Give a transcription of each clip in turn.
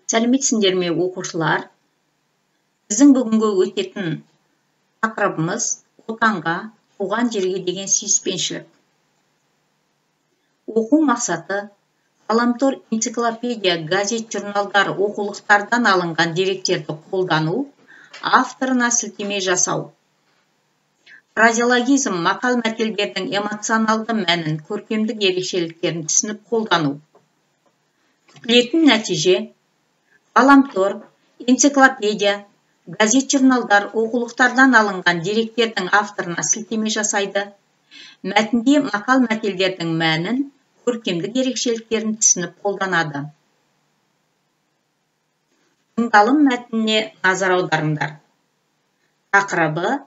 Сәлеметсіңдер ме, оқушылар? Біздің бүгінгі өтетін тақырыбымыз отанға, туған жерге деген сүйіспеншілік. Оқу мақсаты ғаламтор, энциклопедия, газет, журналдар, оқулықтардан алынған деректерді қолдану, авторына сілтеме жасау. Фразеологизм мақал-мәтелдердің эмоционалды мәнін, көркемдік ерекшеліктерін түсініп қолдану. Күтілетін нәтиже ғаламтор, энциклопедия, газет, журналдар, оқулықтардан алынған деректердің авторына сілтеме жасайды. Мәтінде мақал-мәтелдердің мәнін, көркемдік ерекшеліктерін түсініп қолданады. Тыңдалым мәтініне назар аударыңдар. Тақырыбы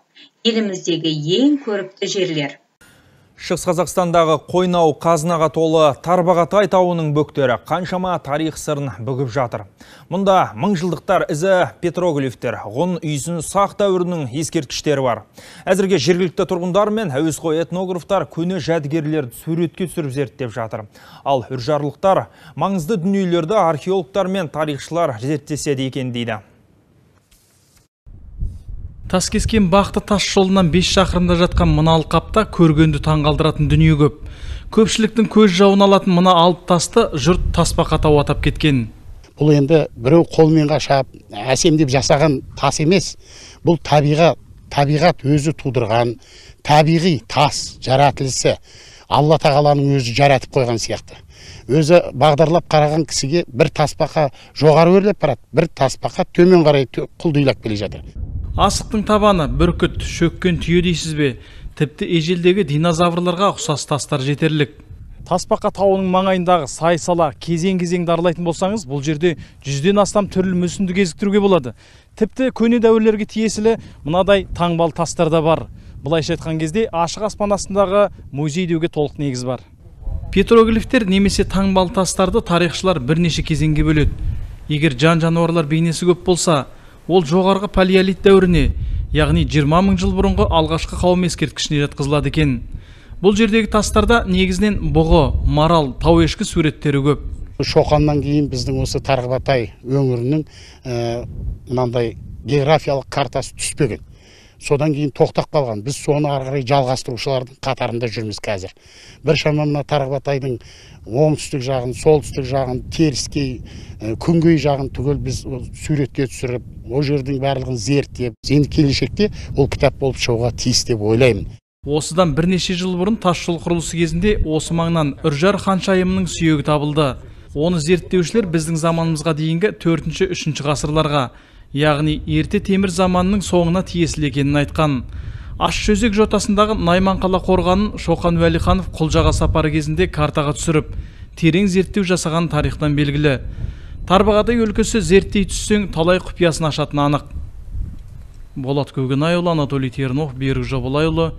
еліміздегі ең көрікті жерлер. Шығыс Қазақстандағы Қойнау қазынаға толы Тарбағатай тауының бөктері қаншама тарих сырын бүгіп жатыр. Мұнда мыңжылдықтар ізі петроглифтер, ғұн үйсін сақ дәуірінің ескерткіштері бар. Әзірге жергілікті тұрғындар мен әуесқой этнографтар көне жәдігерлерді суретке түсіріп зерттеп жатыр. Ал үржарлықтар маңызды дүниелерді археологтар мен тарихшылар зерттеседі екен дейді. Таскескен бақты тас жолынан 5 шақырымда жатқан мына алқапта көргенді таңғалдыратын дүние көп. Көпшіліктің көз жауын алатын мына алып тасты жұрт тасбақа тау атап кеткен. Бұл енді біреу қолмен қашап, әсемдеп жасаған тас емес. Бұл табиғат өзі тудырған, табиғи тас жаратылысы. Алла тағаланың өзі жаратып қойған сияқты. Өзі бағдарлап қараған кісіге бір тасбақа жоғары өрлеп барады, бір тасбақа төмен қарай құлдилап келе жатыр. Асықтың табаны бүркіт, шөккен түйе дейсіз бе? Тіпті ежелдегі динозаврларға ұқсас тастар жетерлік. Тасбақа тауының маңайындағы сай-сала кезең-кезеңді аралайтын болсаңыз, бұл жерде 100-ден астам түрлі мүсінді кезіктіруге болады. Тіпті көне дәуірлерге тиесілі мынадай таңбалы тастар да бар. Бұлайша айтқан кезде ашық аспан астындағы музей деуге толық негіз бар. Петроглифтер немесе таңбалы тастарды тарихшылар бірнеше кезеңге бөледі. Егер жан-жануарлар бейнесі көп болса, ол жоғарғы палеолит дәуіріне, яғни 20 мың жыл бұрынғы алғашқы қауым ескерткішіне жатқызылады екен. Бұл жердегі тастарда негізінен бұғы, марал, тау ешкі суреттері көп. Шоқаннан кейін біздің осы Тарбағатай өңірінің мынандай географиялық картасы түспеген. Содан кейін тоқтап қалған. Біз соны ары қарай жалғастырушылардың қатарында жүрміз қазір. Бір шамамына Тарбағатайдың оңтүстік жағын, солтүстік жағын, теріскей, күнгей жағын түгел біз суретке түсіріп, о жердің барлығын зерттеп, енді келешекте ол кітап болып шығуға тиіс деп ойлаймын. Осыдан бірнеше жыл бұрын тасжол құрылысы кезінде осы маңнан Үржар ханшайымының сүйегі табылды. Оны зерттеушілер біздің заманымызға дейінгі 4-3 ғасырларға, яғни ерте темір заманының соңына тиесілі екенін айтқан. Ащыөзек жотасындағы Найманқала қорғанын Шоқан Уәлиханов Құлжаға сапары кезінде картаға түсіріп, терең зерттеу жасаған тарихтан белгілі. Тарбағатай өлкесі зерттей түссең талай құпиясын ашатыны анық. Болат Көкенайұлы, Анатолий Тернов, Берік Жобалайұлы,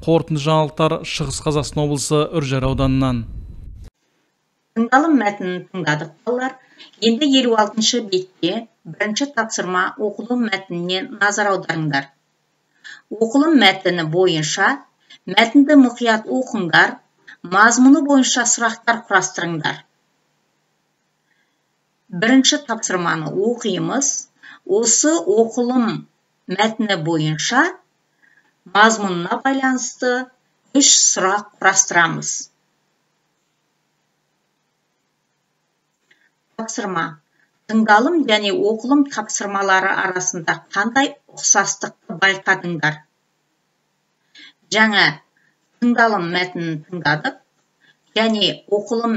қорытынды жаңалықтар, Шығыс Қазақстан облысы Үржар ауданынан. Тыңдалым мәтінін тыңдадық балалар. Енді 56-шы бетте бірінші тапсырма оқылым мәтініне назар аударыңдар. Оқылым мәтіні бойынша мәтінді мұқият оқыңдар, мазмұны бойынша сұрақтар құрастырыңдар. Бірінші тапсырманы оқимыз. Осы оқылым мәтіні бойынша мазмұнына байланысты 3 сұрақ құрастырамыз. Тапсырма. Тыңдалым және оқылым тапсырмалары арасында қандай ұқсастықты байқадыңдар? Жаңа тыңдалым мәтінін тыңдадық және оқылым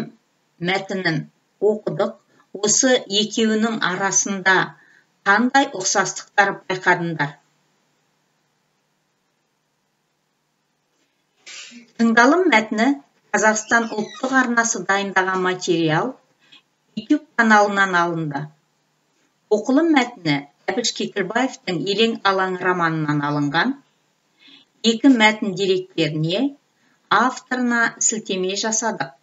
мәтінін оқыдық. Осы екеуінің арасында қандай ұқсастықтар байқадыңдар? Тыңдалым мәтіні Қазақстан ұлттық арнасы дайындаған материал YouTube каналынан алынды. Оқылым мәтіні Әбіш Кекілбаевтың Елең алаң романынан алынған. 2 мәтін деректеріне авторына сілтеме жасадық.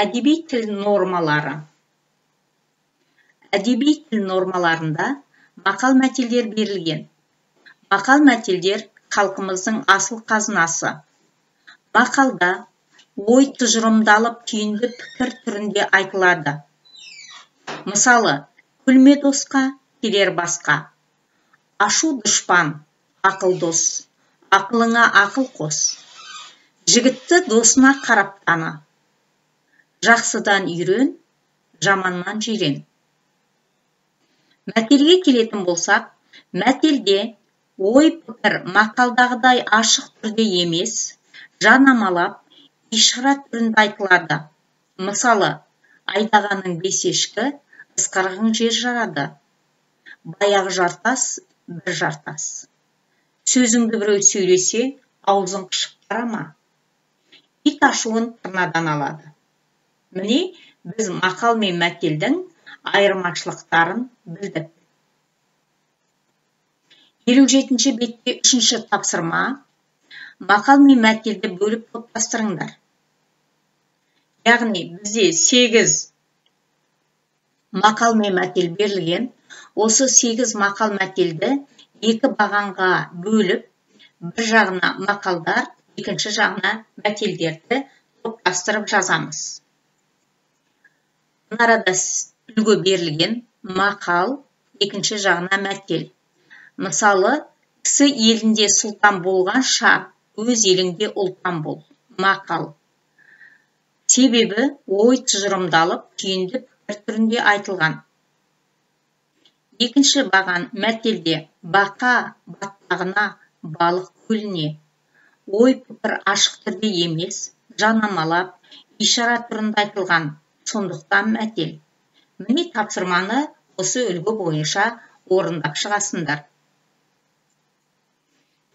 Әдеби тіл нормалары. Әдеби тіл нормаларында мақал-мәтелдер берілген. Мақал-мәтелдер халқымыздың асыл қазынасы. Мақалда ой тұжырымдалып түйінді пікір түрінде айтылады. Мысалы, күлме досқа, келер басқа. Ашу дұшпан, ақыл дос, ақылыңа ақыл қос. Жігітті досына қарап таны. Жақсыдан үйрен, жаманнан жирен. Мәтелге келетін болсақ, мәтелде ой пікір мақалдағыдай ашық түрде емес, жанамалап, ишара түрінде айтылады. Мысалы, айдағаның бес ешкі, ысқырығың жер жарады. Баяғы жартас, бір жартас. Сөзіңді біреу сөйлесе, аузың қышып қарама. Ит ашуын тырнадан алады. Міне, біз мақал мен мәтелдің айырмашылықтарын білдік. 57-ші бетте 3-ші тапсырма. Мақал мен мәтелді бөліп топтастырыңдар. Яғни, бізде 8 мақал мен мәтел берілген. Осы 8 мақал мәтелді 2 бағанға бөліп, бір жағына мақалдар, екінші жағына мәтелдерді топтастырып жазамыз. Мынарада үлгі берілген мақал, екінші жағына мәтел. Мысалы, кісі елінде сұлтан болғанша, өз еліңде ұлтан бол. Мақал. Себебі ой тұжырымдалып, түйінді пікір түрінде айтылған. Екінші баған мәтелде бақа батпағына, балық көліне. Ой пікір ашық түрде емес, жанамалап, ишара түрінде айтылған. Сондықтан мәтел. Міне тапсырманы осы үлгі бойынша орындап шығасыңдар.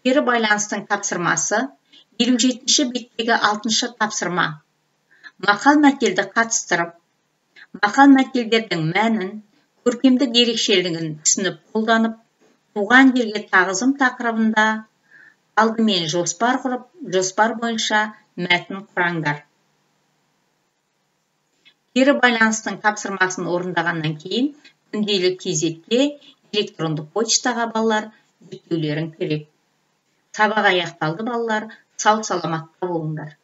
Кері байланыстың тапсырмасы 57-ші беттегі 6-шы тапсырма. Мақал мәтелді қатыстырып, мақал мәтелдердің мәнін, көркемдік ерекшелігін түсініп қолданып, туған жерге тағзым тақырыбында алдымен жоспар құрып, жоспар бойынша мәтін құраңдар. Кері байланыстың тапсырмасын орындағаннан кейін, күнделік кезекте электронды почтаға балалар жүктеулерін керек. Сабақ аяқталды балалар, сау саламатта болыңдар.